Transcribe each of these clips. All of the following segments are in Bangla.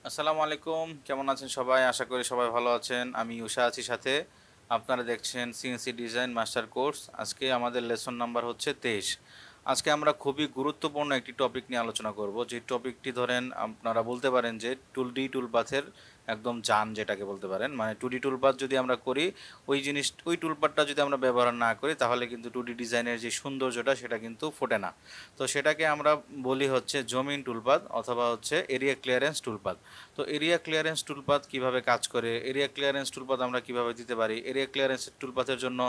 আসসালামু আলাইকুম, কেমন আছেন সবাই? আশা করি সবাই ভালো আছেন। আমি উষা আছি সাথে। আপনারা দেখছেন সিএনসি ডিজাইন মাস্টার কোর্স। আজকে আমাদের লেসন নাম্বার হচ্ছে 23। আজকে আমরা খুবই গুরুত্বপূর্ণ একটি টপিক নিয়ে আলোচনা করব। যে টপিকটি ধরেন আপনারা বলতে পারেন যে টুলপাথের একদম জান যেটাকে বলতে পারেন। মানে 2D টুলপাথ যদি আমরা করি, ওই টুলপাথটা যদি আমরা ব্যবহার না করি তাহলে কিন্তু 2D ডিজাইনের যে সৌন্দর্যটা সেটা কিন্তু ফোটে না। তো সেটাকে আমরা বলি হচ্ছে জমিন টুলপাথ অথবা হচ্ছে এরিয়া ক্লিয়ারেন্স টুলপাথ। তো এরিয়া ক্লিয়ারেন্স টুলপাথ কিভাবে কাজ করে, এরিয়া ক্লিয়ারেন্স টুলপাথ আমরা কিভাবে দিতে পারি, এরিয়া ক্লিয়ারেন্স টুলপাথের জন্য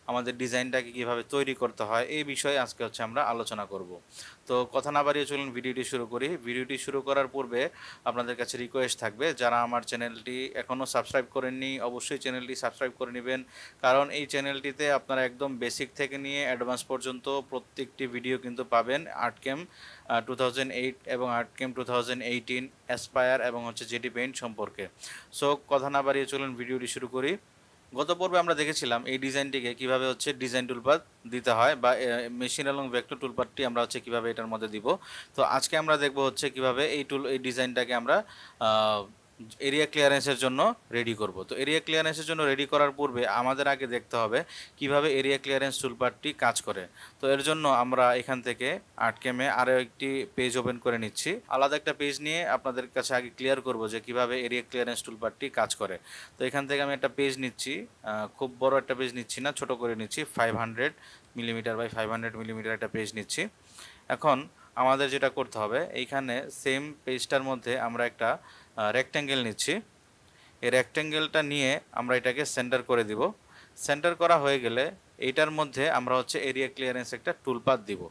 আমাদের ডিজাইনটাকে কিভাবে তৈরি করতে হয়, এই বিষয়ে আজকে হচ্ছে আমরা আলোচনা করব। তো কথা না বাড়িয়ে চলুন ভিডিওটি শুরু করি। ভিডিওটি শুরু করার পূর্বে আপনাদের কাছে রিকোয়েস্ট থাকবে, যারা আমার চ্যানেলটি এখনও সাবস্ক্রাইব করেননি অবশ্যই চ্যানেলটি সাবস্ক্রাইব করে নেবেন। কারণ এই চ্যানেলটিতে আপনারা একদম বেসিক থেকে নিয়ে অ্যাডভান্স পর্যন্ত প্রত্যেকটি ভিডিও কিন্তু পাবেন। আর্টকেম 2008 এবং আর্টকেম 2018, অ্যাসপায়ার এবং হচ্ছে জেডি পেইন্ট সম্পর্কে। সো কথা না বাড়িয়ে চলুন ভিডিওটি শুরু করি। গত পর্বে আমরা দেখেছিলাম এই ডিজাইনটিকে কিভাবে হচ্ছে ডিজাইন টুলপাথ দিতে হয়, বা মেশিন এবং ভেক্টর টুলপাথটি আমরা হচ্ছে কিভাবে এটার মধ্যে দিব। তো আজকে আমরা দেখব হচ্ছে কিভাবে এই ডিজাইনটাকে আমরা এরিয়া ক্লিয়ারেন্সের জন্য রেডি করব। তো এরিয়া ক্লিয়ারেন্সের জন্য রেডি করার পূর্বে আমাদের আগে দেখতে হবে কিভাবে এরিয়া ক্লিয়ারেন্স টুলপাথটি কাজ করে। তো এর জন্য আমরা এখান থেকে আর্টকেমে আরও একটি পেজ ওপেন করে নিচ্ছি। আলাদা একটা পেজ নিয়ে আপনাদের কাছে আগে ক্লিয়ার করব যে কিভাবে এরিয়া ক্লিয়ারেন্স টুলপাথটি কাজ করে। তো এখান থেকে আমি একটা পেজ নিচ্ছি, খুব বড় একটা পেজ নিচ্ছি না, ছোট করে নিচ্ছি। 500 মিলিমিটার বাই 500 মিলিমিটার একটা পেজ নিচ্ছি। এখন আমাদের যেটা করতে হবে, এইখানে সেম পেজটার মধ্যে আমরা একটা রেক্ট্যাঙ্গেল নিচ্ছি। এই রেক্ট্যাঙ্গেলটা নিয়ে আমরা এটাকে সেন্টার করে দিব। সেন্টার করা হয়ে গেলে এইটার মধ্যে আমরা হচ্ছে এরিয়া ক্লিয়ারেন্স একটা টুলপাথ দিব।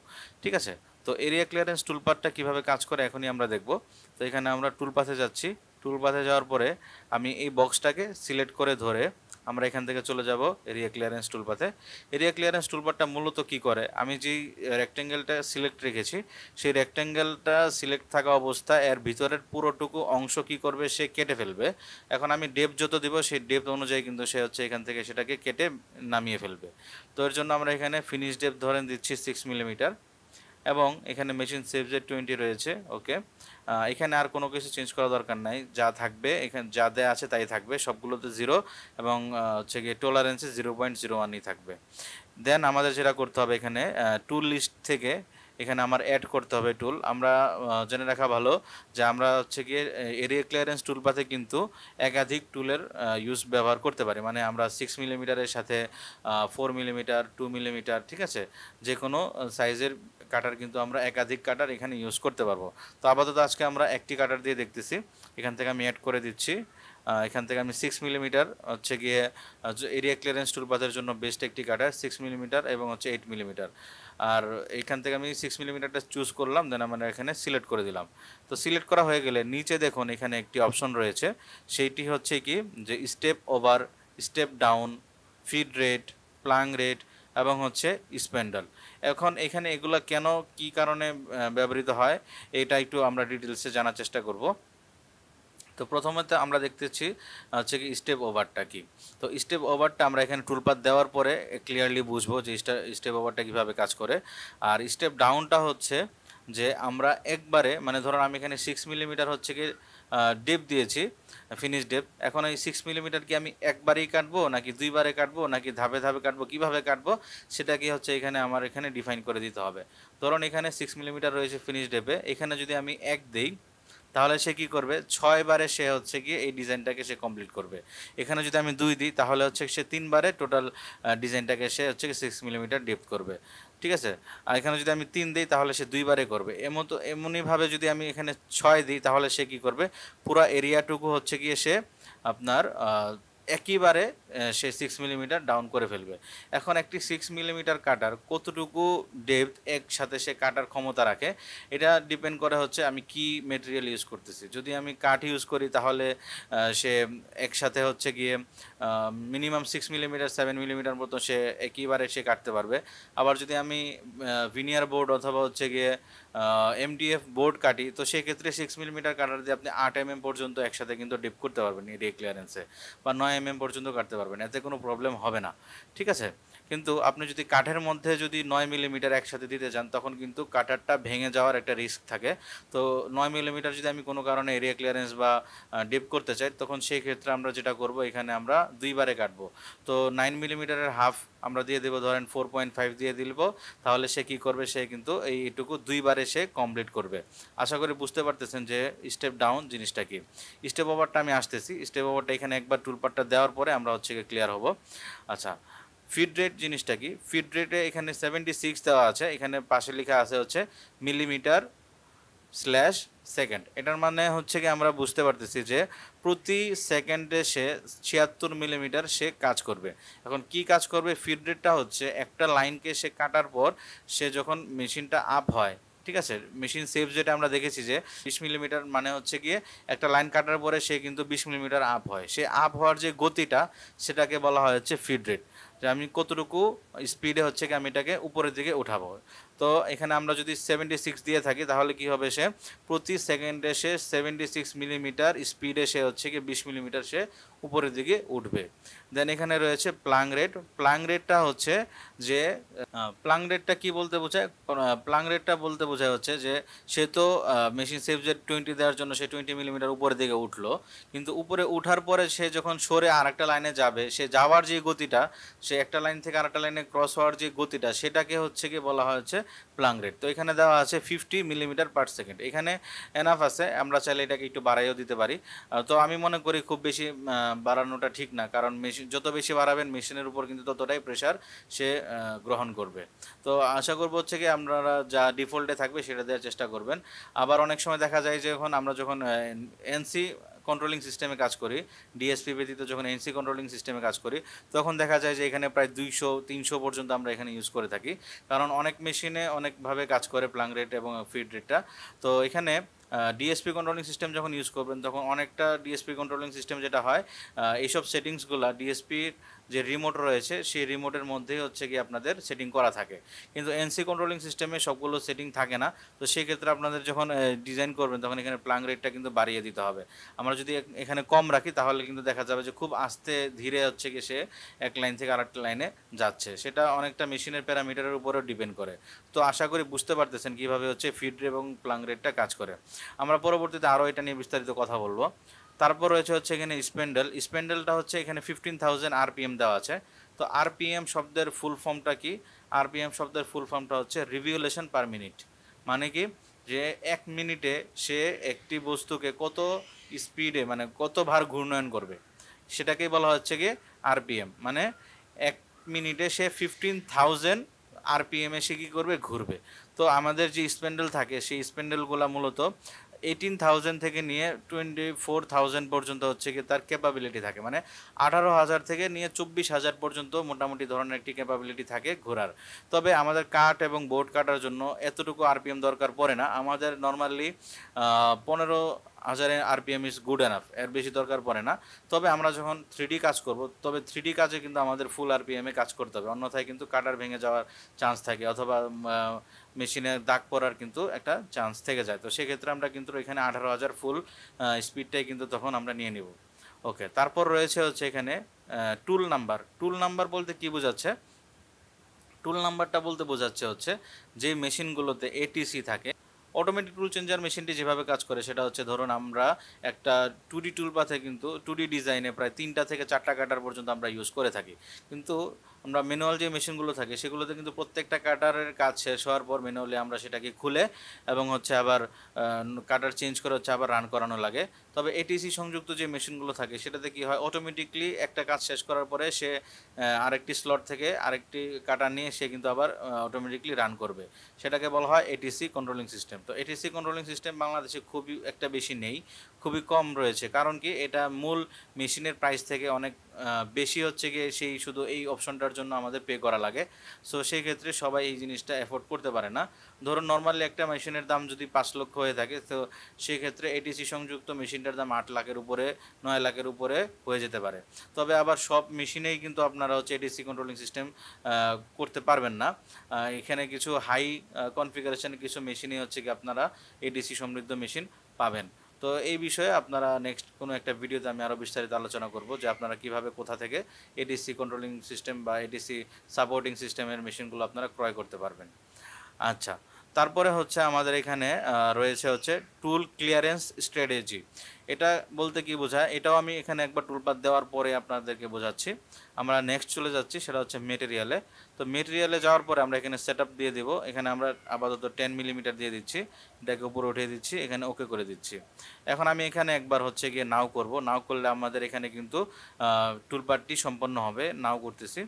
ঠিক আছে? তো এরিয়া ক্লিয়ারেন্স টুলপাথটা কীভাবে কাজ করে এখনই আমরা দেখব। তো এখানে আমরা টুলপাথে যাচ্ছি। টুলপাথে যাওয়ার পরে আমি এই বক্সটাকে সিলেক্ট করে ধরে আমরা এখান থেকে চলে যাব এরিয়া ক্লিয়ারেন্স টুলপাথে। এরিয়া ক্লিয়ারেন্স টুলপাথটা মূলত কি করে, আমি যেই রেক্ট্যাঙ্গেলটা সিলেক্ট রেখেছি সেই রেক্ট্যাঙ্গেলটা সিলেক্ট থাকা অবস্থায় এর ভিতরের পুরোটুকু অংশ কি করবে, সে কেটে ফেলবে। এখন আমি ডেপথ যত দিব সেই ডেপথ অনুযায়ী কিন্তু সে হচ্ছে এখান থেকে সেটাকে কেটে নামিয়ে ফেলবে। তো এর জন্য আমরা এখানে ফিনিশ ডেপথ ধরেন দিচ্ছি 6 মিলিমিটার, এবং এখানে মেশিন সেভ জেড 20 রয়েছে। ওকে, এখানে আর কোনো কিছু চেঞ্জ করা দরকার নাই, যা থাকবে এখানে যা দেয়া আছে তাই থাকবে, সবগুলোতে 0, এবং হচ্ছে গিয়ে টলারেন্সে 0.01ই থাকবে। দেন আমাদের যেটা করতে হবে, এখানে টুল লিস্ট থেকে এখানে আমার অ্যাড করতে হবে টুল। আমরা জেনে রাখা ভালো যে আমরা হচ্ছে গিয়ে এরিয়া ক্লিয়ারেন্স টুলপাথে কিন্তু একাধিক টুলের ইউজ ব্যবহার করতে পারি। মানে আমরা 6 মিলিমিটারের সাথে 4 মিলিমিটার, 2 মিলিমিটার, ঠিক আছে, যে কোনো সাইজের কাটার কিন্তু আমরা একাধিক কাটার এখানে ইউজ করতে পারবো। তো আপাতত আজকে আমরা একটি কাটার দিয়ে দেখতেছি। এখান থেকে আমি অ্যাড করে দিচ্ছি। এখান থেকে আমি 6 মিলিমিটার হচ্ছে গিয়ে এরিয়া ক্লিয়ারেন্স টুলপাথের জন্য বেস্ট একটি কাটার 6 মিলিমিটার এবং হচ্ছে 8 মিলিমিটার। আর এখান থেকে আমি 6 মিলিমিটারটা চুজ করলাম, দেন আমরা এখানে সিলেক্ট করে দিলাম। তো সিলেক্ট করা হয়ে গেলে নিচে দেখুন এখানে একটি অপশন রয়েছে, সেইটি হচ্ছে কি যে step over, step down, feed rate, Planck rate এবং হচ্ছে স্প্যান্ডাল। এখন এখানে এগুলো কেন কি কারণে ব্যবহৃত হয় এটা একটু আমরা ডিটেলসে জানার চেষ্টা করব। তো প্রথমত আমরা দেখতেছি হচ্ছে কি স্টেপ ওভারটা কি। তো স্টেপ ওভারটা আমরা এখানে টুলপাথ দেওয়ার পরে ক্লিয়ারলি বুঝবো যে স্টেপ ওভারটা কীভাবে কাজ করে। আর স্টেপ ডাউনটা হচ্ছে যে আমরা একবারে, মানে ধরুন আমি এখানে 6 মিলিমিটার হচ্ছে কি ডেপ দিয়েছি, ফিনিশ ডেপ। এখন এই 6 মিলিমিটার কি আমি একবারেই কাটবো নাকি দুইবারে কাটবো নাকি ধাপে ধাপে কাটবো, কীভাবে কাটবো সেটা কি হচ্ছে এখানে আমার এখানে ডিফাইন করে দিতে হবে। ধরুন এখানে 6 মিলিমিটার রয়েছে ফিনিশ ডেপে, এখানে যদি আমি 1 দিই তাহলে সে কি করবে, 6 বারে সে হচ্ছে গিয়ে এই ডিজাইনটাকে সে কমপ্লিট করবে। এখানে যদি আমি 2 দিই তাহলে হচ্ছে সে 3 বারে টোটাল ডিজাইনটাকে সে হচ্ছে 6 মিলিমিটার ডেপথ করবে। ঠিক আছে? আর এখানে যদি আমি 3 দিই তাহলে সে 2 বারে করবে। এমনইভাবে যদি আমি এখানে 6 দিই তাহলে সে কি করবে, পুরো এরিয়াটুকু হচ্ছে গিয়ে সে আপনার একইবারে সে 6 মিলিমিটার ডাউন করে ফেলবে। এখন একটি 6 মিলিমিটার কাটার কতটুকু ডেপথ একসাথে সে কাটার ক্ষমতা রাখে, এটা ডিপেন্ড করে হচ্ছে আমি কি মেটেরিয়াল ইউজ করতেছি। যদি আমি কাঠ ইউজ করি তাহলে সে একসাথে হচ্ছে গিয়ে মিনিমাম 6 মিলিমিটার 7 মিলিমিটার মতো সে একইবারে সে কাটতে পারবে। আবার যদি আমি ভিনিয়ার বোর্ড অথবা হচ্ছে গিয়ে এমডিএফ বোর্ড কাটি, তো সেক্ষেত্রে 6 মিলিমিটার কাটার দিয়ে আপনি 8 mm পর্যন্ত একসাথে কিন্তু ডিপ করতে পারবেন এরিয়া ক্লিয়ারেন্সে, বা 9 mm পর্যন্ত কাটতে পারবেন, এতে কোনো প্রবলেম হবে না। ঠিক আছে? কিন্তু আপনি যদি কাঠের মধ্যে যদি 9 মিলিমিটার একসাথে দিতে যান তখন কিন্তু কাটারটা ভেঙে যাওয়ার একটা রিস্ক থাকে। তো 9 মিলিমিটার যদি আমি কোনো কারণে এরিয়া ক্লিয়ারেন্স বা ডিপ করতে চাই তখন সেই ক্ষেত্রে আমরা যেটা করব এখানে আমরা দুইবারে কাটবো। তো 9 মিলিমিটারের হাফ আমরা দিয়ে দেবো, ধরেন 4.5 দিয়ে দিব, তাহলে সে কি করবে, সে কিন্তু এইটুকু দুইবারে সে কমপ্লিট করবে। আশা করি বুঝতে পারতেছেন যে স্টেপ ডাউন জিনিসটা কি। স্টেপ ওভারটা আমি আসতেছি, স্টেপ ওভারটা এখানে একবার টুলপারটা দেওয়ার পরে আমরা হচ্ছে ক্লিয়ার হব। আচ্ছা, ফিড রেট জিনিসটা কি? ফিড রেটে এখানে 76 দেওয়া আছে, এখানে পাশে লেখা আছে হচ্ছে মিলিমিটার স্ল্যাশ সেকেন্ড। এটার মানে হচ্ছে কি আমরা বুঝতে পারতেছি যে প্রতি সেকেন্ডে সে 76 মিলিমিটার সে কাজ করবে। এখন কি কাজ করবে? ফিড রেটটা হচ্ছে একটা লাইনকে সে কাটার পর সে যখন মেশিনটা আপ হয়, ঠিক আছে, মেশিন সেভ যেটা আমরা দেখেছি যে 20 মিলিমিটার মানে হচ্ছে গিয়ে একটা লাইন কাটার পরে সে কিন্তু 20 মিলিমিটার আপ হয়, সে আপ হওয়ার যে গতিটা সেটাকে বলা হয় হচ্ছে ফিড রেট, যে আমি কতটুকু স্পিডে হচ্ছে কি আমি এটাকে উপরের দিকে উঠাবো। তো এখানে আমরা যদি 76 দিয়ে থাকি তাহলে কি হবে, সে প্রতি সেকেন্ডে সে 76 মিলিমিটার স্পিডে সে হচ্ছে কি 20 মিলিমিটার সে উপরের দিকে উঠবে। দেন এখানে রয়েছে প্লাং রেট। প্লাং রেটটা হচ্ছে যে প্লাং রেটটা কি বলতে বোঝায়? প্লাং রেটটা বলতে বোঝায় হচ্ছে যে সে তো মেশিন সেভ যে 20 দেওয়ার জন্য সে 20 মিলিমিটার উপরের দিকে উঠলো, কিন্তু উপরে উঠার পরে সে যখন সরে আর একটা লাইনে যাবে, সে যাওয়ার যে গতিটা, সে একটা লাইন থেকে আরেকটা লাইনে ক্রস হওয়ার যে গতিটা, সেটাকে হচ্ছে কি বলা হচ্ছে প্লাং রেট। তো এখানে দেওয়া আছে 50 মিলিমিটার পার সেকেন্ড। এখানে এনাফ আছে, আমরা চাইলে এটাকে একটু বাড়াইও দিতে পারি। তো আমি মনে করি খুব বেশি বাড়ানোটা ঠিক না, কারণ মেশিন যত বেশি বাড়াবেন মেশিনের উপর কিন্তু ততটাই প্রেশার সে গ্রহণ করবে। তো আশা করবো হচ্ছে কি আপনারা যা ডিফল্টে থাকবে সেটা দেওয়ার চেষ্টা করবেন। আবার অনেক সময় দেখা যায় যে আমরা যখন এনসি কন্ট্রোলিং সিস্টেমে কাজ করি, ডিএসপি ব্যতীত যখন এনসি কন্ট্রোলিং সিস্টেমে কাজ করি, তখন দেখা যায় যে এখানে প্রায় 200-300 পর্যন্ত আমরা এখানে ইউজ করে থাকি, কারণ অনেক মেশিনে অনেকভাবে কাজ করে প্লাং রেট এবং ফিড রেটটা। তো এখানে ডিএসপি কন্ট্রোলিং সিস্টেম যখন ইউজ করবেন তখন অনেকটা ডিএসপি কন্ট্রোলিং সিস্টেম যেটা হয়, এইসব সেটিংসগুলো ডিএসপির যে রিমোট রয়েছে সেই রিমোটের মধ্যেই হচ্ছে কি আপনাদের সেটিং করা থাকে, কিন্তু এনসি কন্ট্রোলিং সিস্টেমে সবগুলো সেটিং থাকে না। তো সেই ক্ষেত্রে আপনাদের যখন ডিজাইন করবেন তখন এখানে প্লাং রেটটা কিন্তু বাড়িয়ে দিতে হবে। আমরা যদি এখানে কম রাখি তাহলে কিন্তু দেখা যাবে যে খুব আস্তে ধীরে হচ্ছে কি সে এক লাইন থেকে আরেকটা লাইনে যাচ্ছে, সেটা অনেকটা মেশিনের প্যারামিটারের উপরেও ডিপেন্ড করে। তো আশা করি বুঝতে পারতেছেন কীভাবে হচ্ছে ফিড এবং প্লাং রেটটা কাজ করে। আমরা পরবর্তীতে আরও এটা নিয়ে বিস্তারিত কথা বলবো। তারপর রয়েছে হচ্ছে এখানে স্পেন্ডেল। স্পেন্ডেলটা হচ্ছে এখানে 15,000 আরপিএম দেওয়া আছে। তো আরপিএম শব্দের ফুল ফর্মটা কি? আরপিএম শব্দের ফুল ফর্মটা হচ্ছে রিভলিউশন পার মিনিট। মানে কি, যে এক মিনিটে সে একটি বস্তুকে কত স্পিডে মানে কত ভার ঘূর্ণয়ন করবে, সেটাকেই বলা হচ্ছে কি আরপিএম। মানে এক মিনিটে সে 15,000 আরপিএমে সে কী করবে, ঘুরবে। তো আমাদের যে স্পেন্ডেল থাকে সেই স্পেন্ডেলগুলো মূলত 18,000 থেকে নিয়ে 24,000 পর্যন্ত হচ্ছে কি তার ক্যাপাবিলিটি থাকে, মানে 18,000 থেকে নিয়ে 24,000 পর্যন্ত মোটামুটি ধরনের একটি ক্যাপাবিলিটি থাকে ঘোরার। তবে আমাদের কাট এবং বোর্ড কাটার জন্য এতটুকু আরপিএম দরকার পড়ে না, আমাদের normally 15,000 RPM is good enough, এর বেশি দরকার পড়ে না। তবে আমরা যখন 3D কাজ করব, তবে 3D কাজে কিন্তু আমাদের ফুল আরপিএমে কাজ করতে হবে, অন্যথায় কিন্তু কাটার ভেঙে যাওয়ার চান্স থাকে, অথবা মেশিনে দাগ পড়ার কিন্তু একটা চান্স থেকে যায়। তো সেক্ষেত্রে আমরা কিন্তু এখানে 18,000 ফুল স্পিডটাই কিন্তু তখন আমরা নিয়ে নিব। ওকে, তারপর রয়েছে হচ্ছে এখানে টুল নাম্বার। টুল নাম্বার বলতে কি বোঝাচ্ছে? টুল নাম্বারটা বলতে বোঝাচ্ছে হচ্ছে যে মেশিনগুলোতে এটিসি থাকে, অটোমেটিক টুল চেঞ্জার মেশিনটি যেভাবে কাজ করে সেটা হচ্ছে, ধরুন আমরা একটা 2D টুল পাথে কিন্তু 2D ডিজাইনে প্রায় 3টা থেকে 4টা কাটার পর্যন্ত আমরা ইউজ করে থাকি, কিন্তু আমরা ম্যানুয়াল যে মেশিনগুলো থাকে সেগুলোতে কিন্তু প্রত্যেকটা কাটারের কাজ শেষ হওয়ার পর ম্যানুয়ালি আমরা সেটাকে খুলে এবং হচ্ছে আবার কাটার চেঞ্জ করে হচ্ছে আবার রান করানো লাগে। তবে এটিসি সংযুক্ত যে মেশিনগুলো থাকে সেটাতে কি হয়, অটোমেটিকলি একটা কাজ শেষ করার পরে সে আরেকটি স্লট থেকে আরেকটি কাটার নিয়ে সে কিন্তু আবার অটোমেটিকলি রান করবে, সেটাকে বলা হয় এটিসি কন্ট্রোলিং সিস্টেম। তো এটিসি কন্ট্রোলিং সিস্টেম বাংলাদেশে খুবই একটা বেশি নেই, খুবই কম রয়েছে, কারণ কি এটা মূল মেশিনের প্রাইস থেকে অনেক বেশি হচ্ছে গিয়ে সেই শুধু এই অপশনটার জন্য আমাদের পে করা লাগে। সো সেই ক্ষেত্রে সবাই এই জিনিসটা অ্যাফোর্ড করতে পারে না। ধরুন নর্মালি একটা মেশিনের দাম যদি 5 লক্ষ হয়ে থাকে, তো সেই ক্ষেত্রে এটিসি সংযুক্ত মেশিনটার দাম 8 লাখের উপরে 9 লাখের উপরে হয়ে যেতে পারে। তবে আবার সব মেশিনেই কিন্তু আপনারা হচ্ছে এটিসি কন্ট্রোলিং সিস্টেম করতে পারবেন না। এখানে কিছু হাই কনফিগারেশনের কিছু মেশিনই হচ্ছে কি আপনারা এডিসি সমৃদ্ধ মেশিন পাবেন। তো এই বিষয়ে আপনারা নেক্সট কোনো একটা ভিডিওতে আমি আরও বিস্তারিত আলোচনা করব যে আপনারা কিভাবে কোথা থেকে এডিসি কন্ট্রোলিং সিস্টেম বা এডিসি সাপোর্টিং সিস্টেমের মেশিনগুলো আপনারা ক্রয় করতে পারবেন। আচ্ছা, তারপরে হচ্ছে আমাদের এখানে রয়েছে হচ্ছে টুল ক্লিয়ারেন্স স্ট্র্যাটেজি। এটা বলতে কি বোঝায়, এটাও আমি এখানে একবার টুলপাত দেওয়ার পরে আপনাদেরকে বোঝাচ্ছি। আমরা নেক্সট চলে যাচ্ছি, সেটা হচ্ছে মেটেরিয়ালে। তো মেটেরিয়ালে যাওয়ার পরে আমরা এখানে সেট আপ দিয়ে দেবো। এখানে আমরা আপাতত 10 মিলিমিটার দিয়ে দিচ্ছি, এটাকে উপরে উঠিয়ে দিচ্ছি, এখানে ওকে করে দিচ্ছি। এখন আমি এখানে একবার হচ্ছে গিয়ে নাও করব। নাও করলে আমাদের এখানে কিন্তু টুলপারটি সম্পন্ন হবে। নাও করতেছি।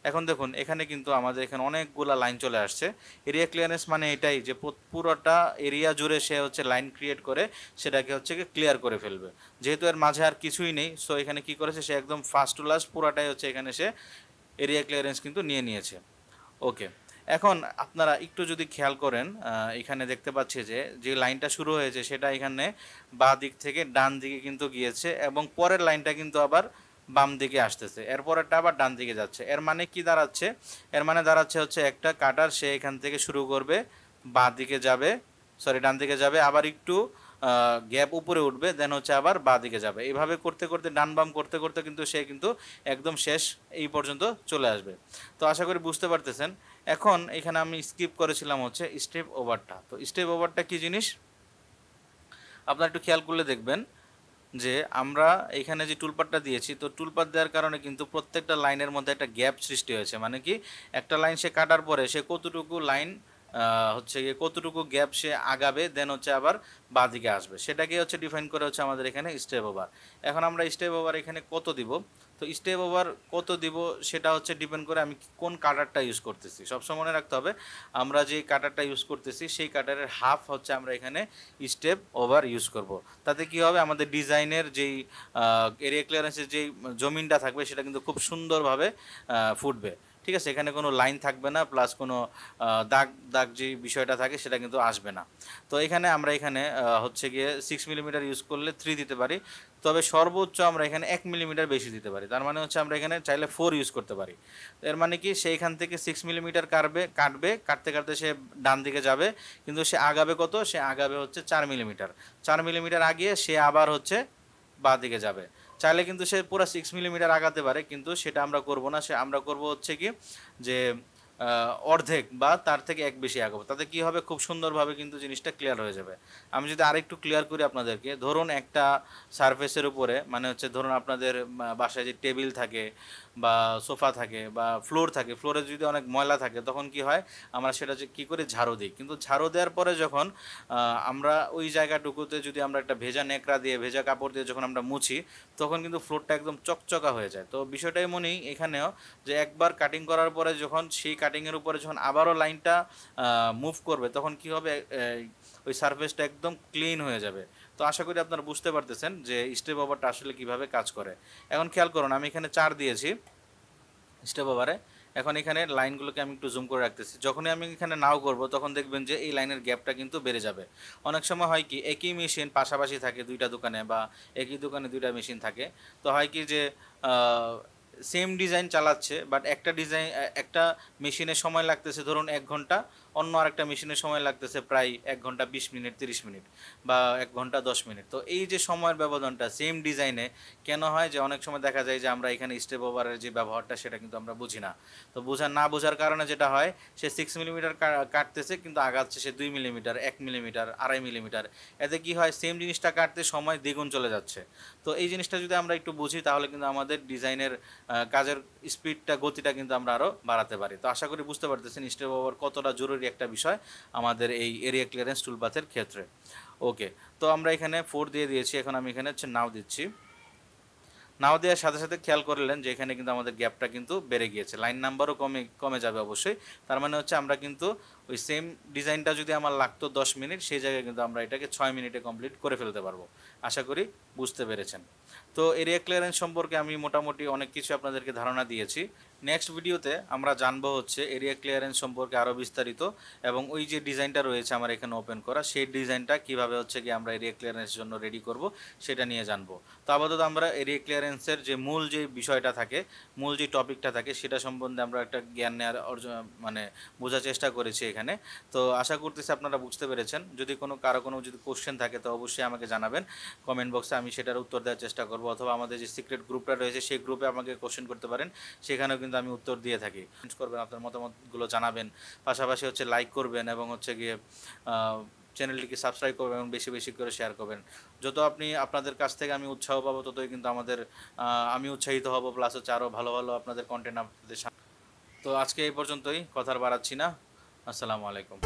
এখন দেখুন এখানে কিন্তু আমাদের এখানে অনেকগুলা লাইন চলে আসছে। এরিয়া ক্লিয়ারেন্স মানে এটাই যে পুরোটা এরিয়া জুড়ে সে হচ্ছে লাইন ক্রিয়েট করে সেটাকে হচ্ছে কি ক্লিয়ার করে ফেলবে। যেহেতু এর মাঝে আর কিছুই নেই, সো এখানে কি করেছে, সে একদম ফার্স্ট টু লাস্ট পুরাটাই হচ্ছে এখানে সে এরিয়া ক্লিয়ারেন্স কিন্তু নিয়ে নিয়েছে। ওকে, এখন আপনারা একটু যদি খেয়াল করেন, এখানে দেখতে পাচ্ছি যে যে লাইনটা শুরু হয়েছে সেটা এখানে বাঁ দিক থেকে ডান দিকে কিন্তু গিয়েছে, এবং পরের লাইনটা কিন্তু আবার বাম দিকে আসতেছে, এরপরেরটা আবার ডান দিকে যাচ্ছে। এর মানে কি দাঁড়াচ্ছে, এর মানে দাঁড়াচ্ছে হচ্ছে একটা কাটার সে এখান থেকে শুরু করবে, বাঁ দিকে যাবে, সরি ডান দিকে যাবে, আবার একটু গ্যাপ উপরে উঠবে, দেন হচ্ছে আবার বাঁ দিকে যাবে। এইভাবে করতে করতে ডান বাম করতে করতে কিন্তু সে কিন্তু একদম শেষ এই পর্যন্ত চলে আসবে। তো আশা করি বুঝতে পারতেছেন। এখন এখানে আমি স্কিপ করেছিলাম হচ্ছে স্টেপ ওভারটা। তো স্টেপ ওভারটা কি জিনিস আপনারা একটু খেয়াল করলে দেখবেন যে আমরা এখানে যে টুলপারটা দিয়েছি, তো টুলপার দেওয়ার কারণে কিন্তু প্রত্যেকটা লাইনের মধ্যে একটা গ্যাপ সৃষ্টি হয়েছে। মানে কি, একটা লাইন সে কাটার পরে সে কতটুকু লাইন হচ্ছে গিয়ে কতটুকু গ্যাপ সে আগাবে, দেন হচ্ছে আবার বাঁ দিকে আসবে, সেটাকে হচ্ছে ডিফাইন করে হচ্ছে আমাদের এখানে স্টেপ ওভার। এখন আমরা স্টেপ ওভার এখানে কত দিব, তো স্টেপ ওভার কত দিব সেটা হচ্ছে ডিপেন্ড করে আমি কোন কাটারটা ইউজ করতেছি। সবসময় মনে রাখতে হবে আমরা যে কাটারটা ইউজ করতেছি সেই কাটারের হাফ হচ্ছে আমরা এখানে স্টেপ ওভার ইউজ করব। তাতে কি হবে, আমাদের ডিজাইনের যেই এরিয়া ক্লিয়ারেন্সের যেই জমিনটা থাকবে সেটা কিন্তু খুব সুন্দরভাবে ফুটবে। ঠিক আছে, এখানে কোনো লাইন থাকবে না, প্লাস কোনো দাগ দাগ যে বিষয়টা থাকে সেটা কিন্তু আসবে না। তো এখানে আমরা এখানে হচ্ছে গিয়ে 6 মিলিমিটার ইউজ করলে 3 দিতে পারি, তবে সর্বোচ্চ আমরা এখানে 1 মিলিমিটার বেশি দিতে পারি। তার মানে হচ্ছে আমরা এখানে চাইলে 4 ইউজ করতে পারি। এর মানে কি, সেইখান থেকে 6 মিলিমিটার কাটবে, কাটতে কাটতে সে ডান দিকে যাবে, কিন্তু সে আগাবে কত, সে আগাবে হচ্ছে 4 মিলিমিটার। 4 মিলিমিটার আগিয়ে সে আবার হচ্ছে বাঁ দিকে যাবে। চাইলে কিন্তু সে পুরো 6 মিলিমিটার আগাতে পারে, কিন্তু সেটা আমরা করব না। আমরা করব হচ্ছে কি যে অর্ধেক বা তার থেকে এক বেশি আগাবো। তাতে কি হবে, খুব সুন্দরভাবে কিন্তু জিনিসটা ক্লিয়ার হয়ে যাবে। আমি যদি আরেকটু ক্লিয়ার করি আপনাদেরকে, ধরুন একটা সারফেসের উপরে, মানে হচ্ছে ধরুন আপনাদের বাসায় যে টেবিল থাকে বা সোফা থাকে বা ফ্লোর থাকে, ফ্লোরে যদি অনেক ময়লা থাকে তখন কি হয়, আমরা সেটা যে কী করে ঝাড়ু দিই, কিন্তু ঝাড়ু দেওয়ার পরে যখন আমরা ওই জায়গাটুকুতে যদি আমরা একটা ভেজা ন্যাকড়া দিয়ে ভেজা কাপড় দিয়ে যখন আমরা মুছি, তখন কিন্তু ফ্লোরটা একদম চকচকা হয়ে যায়। তো বিষয়টা এমনই এখানেও, যে একবার কাটিং করার পরে যখন সেই কাটিংয়ের উপরে যখন আবারও লাইনটা মুভ করবে তখন কি হবে, ওই সারফেসটা একদম ক্লিন হয়ে যাবে। তো আশা করি আপনারা বুঝতে পারতেছেন যে স্টেপ ওভারটা আসলে কিভাবে কাজ করে। এখন খেয়াল করুন, আমি এখানে 4 দিয়েছি স্টেপ ওভারে। এখন এখানে লাইনগুলোকে আমি একটু জুম করে রাখতেছি। যখনই আমি এখানে নাও করব তখন দেখবেন যে এই লাইনের গ্যাপটা কিন্তু বেড়ে যাবে। অনেক সময় হয় কি, একই মেশিন পাশাপাশি থাকে দুইটা দোকানে, বা একই দোকানে দুইটা মেশিন থাকে। তো হয় কি যে সেম ডিজাইন চালাচ্ছে, বাট একটা ডিজাইন একটা মেশিনের সময় লাগতেছে ধরুন 1 ঘন্টা, অন্য আরেকটা মেশিনের সময় লাগতেছে প্রায় 1 ঘন্টা 20 মিনিট 30 মিনিট বা 1 ঘন্টা 10 মিনিট। তো এই যে সময়ের ব্যবধানটা সেম ডিজাইনে কেন হয়, যে অনেক সময় দেখা যায় যে আমরা এখানে স্টেপ ওভারের যে ব্যবহারটা সেটা কিন্তু আমরা বুঝি না। তো বোঝার কারণে যেটা হয়, সে 6 মিলিমিটার কাটতেছে কিন্তু আগাচ্ছে সে 2 মিলিমিটার 1 মিলিমিটার 2.5 মিলিমিটার। এতে কি হয়, সেম জিনিসটা কাটতে সময় দ্বিগুণ চলে যাচ্ছে। তো এই জিনিসটা যদি আমরা একটু বুঝি তাহলে কিন্তু আমাদের ডিজাইনের কাজের স্পিডটা গতিটা কিন্তু আমরা আরও বাড়াতে পারি। তো আশা করি বুঝতে পারতেছেন স্টেপ ওভার কতটা জরুরি একটা বিষয় আমাদের এই এরিয়া ক্লিয়ারেন্স টুলপাথের ক্ষেত্রে। ওকে, তো আমরা এখানে 4 দিয়ে দিয়েছি, এখন আমি এখানে হচ্ছে নাও দিচ্ছি। নাও দেওয়ার সাথে সাথে খেয়াল করলেন যে এখানে কিন্তু আমাদের গ্যাপটা কিন্তু বেড়ে গিয়েছে, লাইন নাম্বারও কমে যাবে অবশ্যই। তার মানে হচ্ছে আমরা কিন্তু ওই সেম ডিজাইনটা যদি আমার লাগতো 10 মিনিট, সেই জায়গায় কিন্তু আমরা এটাকে 6 মিনিটে কমপ্লিট করে ফেলতে পারবো। আশা করি বুঝতে পেরেছেন। তো এরিয়া ক্লিয়ারেন্স সম্পর্কে আমি মোটামুটি অনেক কিছু আপনাদেরকে ধারণা দিয়েছি। নেক্সট ভিডিওতে আমরা জানবো হচ্ছে এরিয়া ক্লিয়ারেন্স সম্পর্কে আরও বিস্তারিত, এবং ওই যে ডিজাইনটা রয়েছে আমার এখানে ওপেন করা, সেই ডিজাইনটা কীভাবে হচ্ছে কি আমরা এরিয়া ক্লিয়ারেন্সের জন্য রেডি করব সেটা নিয়ে জানবো। তো আপাতত আমরা এরিয়া ক্লিয়ারেন্সের যে মূল যে বিষয়টা থাকে, মূল যে টপিকটা থাকে সেটা সম্বন্ধে আমরা একটা জ্ঞান নেওয়ার মানে বোঝার চেষ্টা করেছি এখানে। তো আশা করতেছি আপনারা বুঝতে পেরেছেন। যদি কারো কোনো যদি কোশ্চেন থাকে তো অবশ্যই আমাকে জানাবেন কমেন্ট বক্সে, আমি সেটার উত্তর দেওয়ার চেষ্টা করব, অথবা আমাদের যে সিক্রেট গ্রুপটা রয়েছে সেই গ্রুপে আমাকে কোশ্চেন করতে পারেন, সেখানেও কিন্তু আমি উত্তর দিয়ে থাকি। করবেন, আপনার মতামতগুলো জানাবেন, পাশাপাশি হচ্ছে লাইক করবেন এবং হচ্ছে গিয়ে চ্যানেলটিকে সাবস্ক্রাইব করবেন এবং বেশি বেশি করে শেয়ার করবেন। যত আপনাদের কাছ থেকে আমি উৎসাহ পাবো, ততই কিন্তু আমি উৎসাহিত হব, প্লাস হচ্ছে আরও ভালো ভালো আপনাদের কন্টেন্ট আপনাদের। তো আজকে এই পর্যন্তই, কথা আর বাড়াচ্ছি না। আসসালামু আলাইকুম।